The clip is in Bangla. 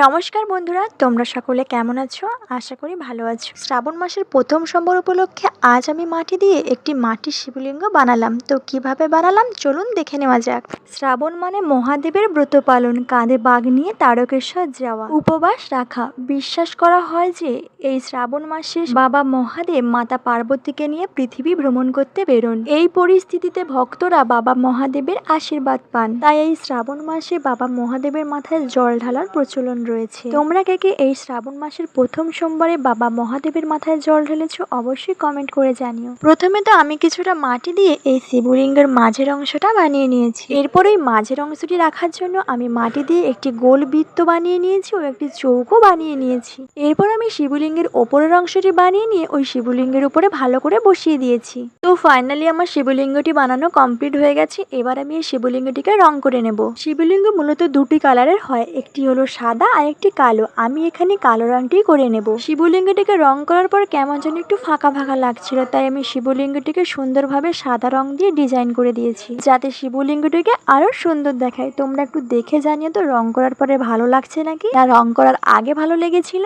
নমস্কার বন্ধুরা, তোমরা সকলে কেমন আছো? আশা করি ভালো আছো। শ্রাবণ মাসের প্রথম সোমবার উপলক্ষে আজ আমি মাটি দিয়ে একটি মাটির শিবলিঙ্গ বানালাম। তো কিভাবে বানালাম চলুন দেখে নেওয়া যাক। শ্রাবণ মানে মহাদেবের ব্রত পালন, কাঁধে বাঘ নিয়ে তারকেশ্বর যাওয়া, উপবাস রাখা। বিশ্বাস করা হয় যে এই শ্রাবণ মাসে বাবা মহাদেব মাতা পার্বতীকে নিয়ে পৃথিবী ভ্রমণ করতে বেরোন। এই পরিস্থিতিতে ভক্তরা বাবা মহাদেবের আশীর্বাদ পান। তাই এই শ্রাবণ মাসে বাবা মহাদেবের মাথায় জল ঢালার প্রচলন রয়েছে। তোমরা কে কে এই শ্রাবণ মাসের প্রথম সোমবারে বাবা মহাদেবের মাথায় জল ঢেলেছো অবশ্যই কমেন্ট করে জানিও। প্রথমে তো আমি কিছুটা মাটি দিয়ে এই শিবলিঙ্গের মাঝের অংশটা বানিয়ে নিয়েছি। এরপর এই মাঝের অংশটি রাখার জন্য আমি মাটি দিয়ে একটি গোল বৃত্ত বানিয়ে নিয়েছি ও একটি চৌকো বানিয়ে নিয়েছি। এরপর আমি শিবলিঙ্গের ওপরের অংশটি বানিয়ে নিয়ে ওই শিবলিঙ্গের উপরে ভালো করে বসিয়ে দিয়েছি। তো ফাইনালি আমার শিবলিঙ্গটি বানানো কমপ্লিট হয়ে গেছে। এবার আমি এই শিবলিঙ্গটিকে রং করে নেব। শিবলিঙ্গ মূলত দুটি কালারের হয়, একটি হলো সাদা আর একটি কালো। আমি এখানে কালো রংটি করে নেব। শিবলিঙ্গটিকে রং করার পর কেমন যেন একটু ফাঁকা ফাঁকা লাগছিল, তাই আমি শিবলিঙ্গটিকে সুন্দরভাবে সাদা রং দিয়ে ডিজাইন করে দিয়েছি, যাতে শিবলিঙ্গটিকে আরো সুন্দর দেখায়। তোমরা একটু দেখে জানিও তো রং করার পরে ভালো লাগছে নাকি, না রং করার আগে ভালো লেগেছিল।